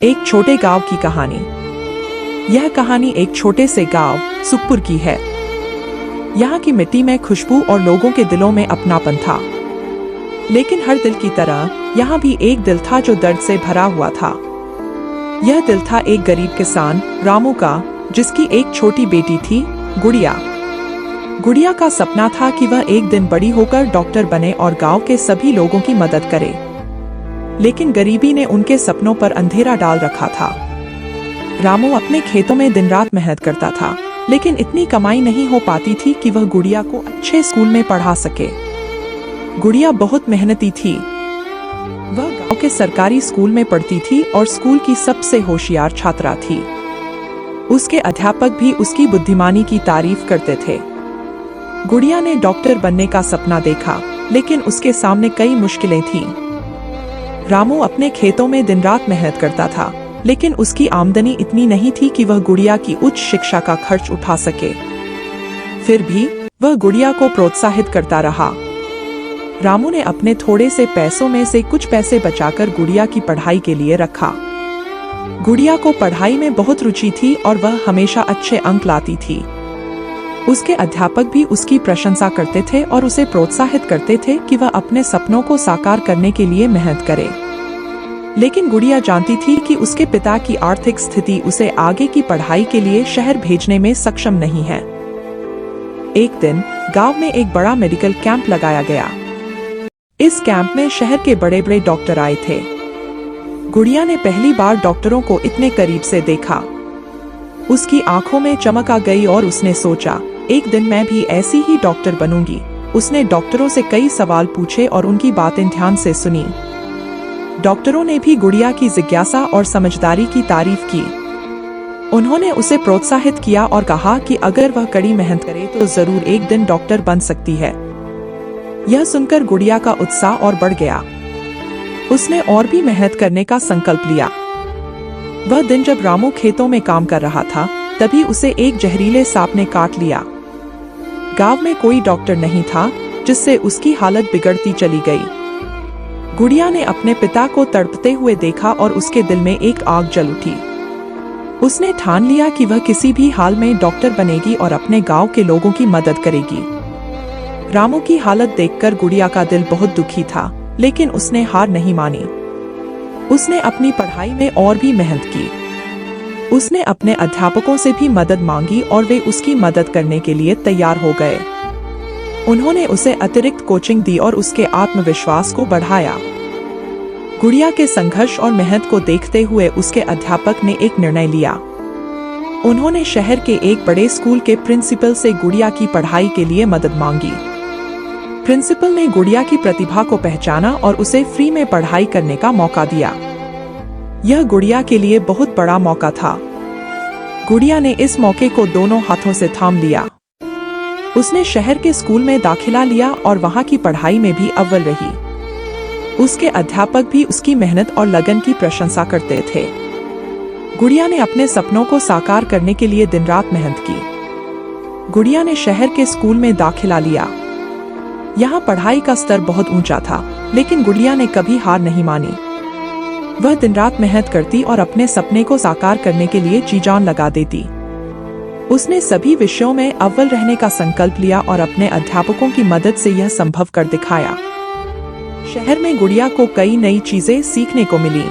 एक छोटे गांव की कहानी। यह कहानी एक छोटे से गांव सुखपुर की है। यहाँ की मिट्टी में खुशबू और लोगों के दिलों में अपनापन था। लेकिन हर दिल की तरह यहाँ भी एक दिल था जो दर्द से भरा हुआ था। यह दिल था एक गरीब किसान रामू का, जिसकी एक छोटी बेटी थी गुड़िया। गुड़िया का सपना था कि वह एक दिन बड़ी होकर डॉक्टर बने और गांव के सभी लोगों की मदद करे। लेकिन गरीबी ने उनके सपनों पर अंधेरा डाल रखा था। रामू अपने खेतों में दिन रात मेहनत करता था, लेकिन इतनी कमाई नहीं हो पाती थी कि वह गुड़िया को अच्छे स्कूल में पढ़ा सके। गुड़िया बहुत मेहनती थी। वह गांव के सरकारी स्कूल में पढ़ती थी और स्कूल की सबसे होशियार छात्रा थी। उसके अध्यापक भी उसकी बुद्धिमानी की तारीफ करते थे। गुड़िया ने डॉक्टर बनने का सपना देखा, लेकिन उसके सामने कई मुश्किलें थीं। रामू अपने खेतों में दिन रात मेहनत करता था, लेकिन उसकी आमदनी इतनी नहीं थी कि वह गुड़िया की उच्च शिक्षा का खर्च उठा सके। फिर भी वह गुड़िया को प्रोत्साहित करता रहा। रामू ने अपने थोड़े से पैसों में से कुछ पैसे बचाकर गुड़िया की पढ़ाई के लिए रखा। गुड़िया को पढ़ाई में बहुत रुचि थी और वह हमेशा अच्छे अंक लाती थी। उसके अध्यापक भी उसकी प्रशंसा करते थे और उसे प्रोत्साहित करते थे कि वह अपने सपनों को साकार करने के लिए मेहनत करे। लेकिन गुड़िया जानती थी कि उसके पिता की आर्थिक स्थिति उसे आगे की पढ़ाई के लिए शहर भेजने में सक्षम नहीं है। एक दिन गांव में एक बड़ा मेडिकल कैंप लगाया गया। इस कैंप में शहर के बड़े बड़े डॉक्टर आए थे। गुड़िया ने पहली बार डॉक्टरों को इतने करीब से देखा। उसकी आंखों में चमक आ गई और उसने सोचा, एक दिन मैं भी ऐसी ही डॉक्टर बनूंगी। उसने डॉक्टरों से कई सवाल पूछे और उनकी बातें ध्यान से सुनी। डॉक्टरों ने भी गुड़िया की जिज्ञासा और समझदारी की तारीफ की। उन्होंने उसे प्रोत्साहित किया और कहा कि अगर वह कड़ी मेहनत करे तो जरूर एक दिन डॉक्टर बन सकती है। यह सुनकर गुड़िया का उत्साह और बढ़ गया। उसने और भी मेहनत करने का संकल्प लिया। वह दिन जब रामू खेतों में काम कर रहा था, तभी उसे एक जहरीले सांप ने काट लिया। गांव में कोई डॉक्टर नहीं था, जिससे उसकी हालत बिगड़ती चली गई। गुड़िया ने अपने पिता को तड़पते हुए देखा और उसके दिल में एक आग जल उठी। उसने ठान लिया कि वह किसी भी हाल में डॉक्टर बनेगी और अपने गांव के लोगों की मदद करेगी। रामू की हालत देखकर गुड़िया का दिल बहुत दुखी था, लेकिन उसने हार नहीं मानी। उसने अपनी पढ़ाई में और भी मेहनत की। उसने अपने अध्यापकों से भी मदद मांगी और वे उसकी मदद करने के लिए तैयार हो गए। उन्होंने उसे अतिरिक्त कोचिंग दी और उसके आत्मविश्वास को बढ़ाया। गुड़िया के संघर्ष और मेहनत को देखते हुए उसके अध्यापक ने एक निर्णय लिया। उन्होंने शहर के एक बड़े स्कूल के प्रिंसिपल से गुड़िया की पढ़ाई के लिए मदद मांगी। प्रिंसिपल ने गुड़िया की प्रतिभा को पहचाना और उसे फ्री में पढ़ाई करने का मौका दिया। यह गुड़िया के लिए बहुत बड़ा मौका था। गुड़िया ने इस मौके को दोनों हाथों से थाम लिया। उसने शहर के स्कूल में दाखिला लिया और वहां की पढ़ाई में भी अव्वल रही। उसके अध्यापक भी उसकी मेहनत और लगन की प्रशंसा करते थे। गुड़िया ने अपने सपनों को साकार करने के लिए दिन रात मेहनत की। गुड़िया ने शहर के स्कूल में दाखिला लिया। यहाँ पढ़ाई का स्तर बहुत ऊंचा था, लेकिन गुड़िया ने कभी हार नहीं मानी। वह दिन रात मेहनत करती और अपने सपने को साकार करने के लिए जी जान लगा देती। उसने सभी विषयों में अव्वल रहने का संकल्प लिया और अपने अध्यापकों की मदद से यह संभव कर दिखाया। शहर में गुड़िया को कई नई चीजें सीखने को मिली।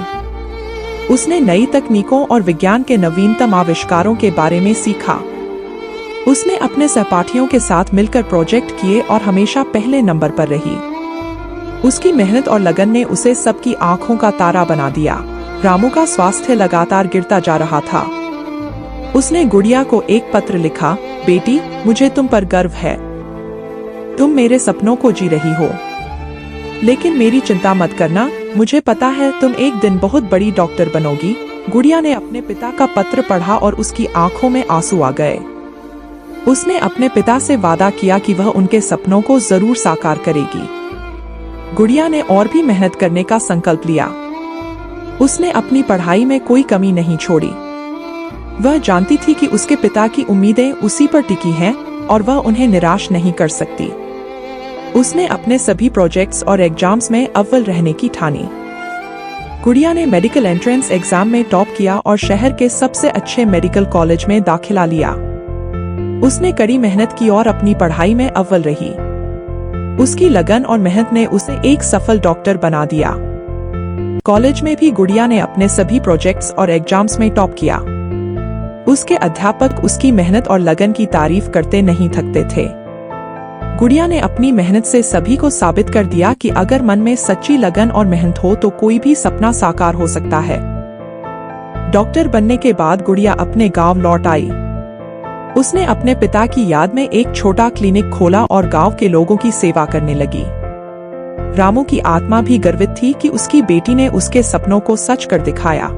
उसने नई तकनीकों और विज्ञान के नवीनतम आविष्कारों के बारे में सीखा। उसने अपने सहपाठियों के साथ मिलकर प्रोजेक्ट किए और हमेशा पहले नंबर पर रही। उसकी मेहनत और लगन ने उसे सबकी आंखों का तारा बना दिया। रामू का स्वास्थ्य लगातार गिरता जा रहा था। उसने गुड़िया को एक पत्र लिखा, बेटी, मुझे तुम पर गर्व है। तुम मेरे सपनों को जी रही हो। लेकिन मेरी चिंता मत करना, मुझे पता है तुम एक दिन बहुत बड़ी डॉक्टर बनोगी। गुड़िया ने अपने पिता का पत्र पढ़ा और उसकी आंखों में आंसू आ गए। उसने अपने पिता से वादा किया कि वह उनके सपनों को जरूर साकार करेगी। गुड़िया ने और भी मेहनत करने का संकल्प लिया। उसने अपनी पढ़ाई में कोई कमी नहीं छोड़ी। वह जानती थी कि उसके पिता की उम्मीदें उसी पर टिकी हैं और वह उन्हें निराश नहीं कर सकती। उसने अपने सभी प्रोजेक्ट्स और एग्जाम्स में अव्वल रहने की ठानी। गुड़िया ने मेडिकल एंट्रेंस एग्जाम में टॉप किया और शहर के सबसे अच्छे मेडिकल कॉलेज में दाखिला लिया। उसने कड़ी मेहनत की और अपनी पढ़ाई में अव्वल रही। उसकी लगन और मेहनत ने उसे एक सफल डॉक्टर बना दिया। कॉलेज में भी गुड़िया ने अपने सभी प्रोजेक्ट्स और एग्जाम्स में टॉप किया। उसके अध्यापक उसकी मेहनत और लगन की तारीफ करते नहीं थकते थे। गुड़िया ने अपनी मेहनत से सभी को साबित कर दिया कि अगर मन में सच्ची लगन और मेहनत हो तो कोई भी सपना साकार हो सकता है। डॉक्टर बनने के बाद गुड़िया अपने गांव लौट आई। उसने अपने पिता की याद में एक छोटा क्लिनिक खोला और गांव के लोगों की सेवा करने लगी। रामू की आत्मा भी गर्वित थी कि उसकी बेटी ने उसके सपनों को सच कर दिखाया।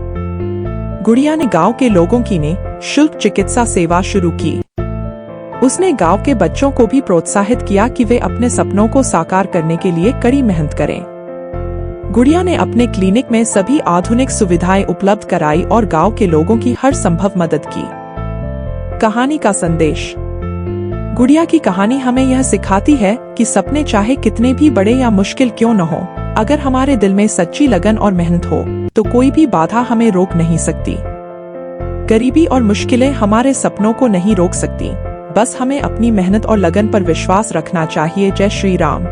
गुड़िया ने गांव के लोगों की निःशुल्क चिकित्सा सेवा शुरू की। उसने गांव के बच्चों को भी प्रोत्साहित किया कि वे अपने सपनों को साकार करने के लिए कड़ी मेहनत करें। गुड़िया ने अपने क्लिनिक में सभी आधुनिक सुविधाएं उपलब्ध कराई और गांव के लोगों की हर संभव मदद की। कहानी का संदेश। गुड़िया की कहानी हमें यह सिखाती है कि सपने चाहे कितने भी बड़े या मुश्किल क्यों न हो, अगर हमारे दिल में सच्ची लगन और मेहनत हो तो कोई भी बाधा हमें रोक नहीं सकती। गरीबी और मुश्किलें हमारे सपनों को नहीं रोक सकती, बस हमें अपनी मेहनत और लगन पर विश्वास रखना चाहिए। जय श्री राम।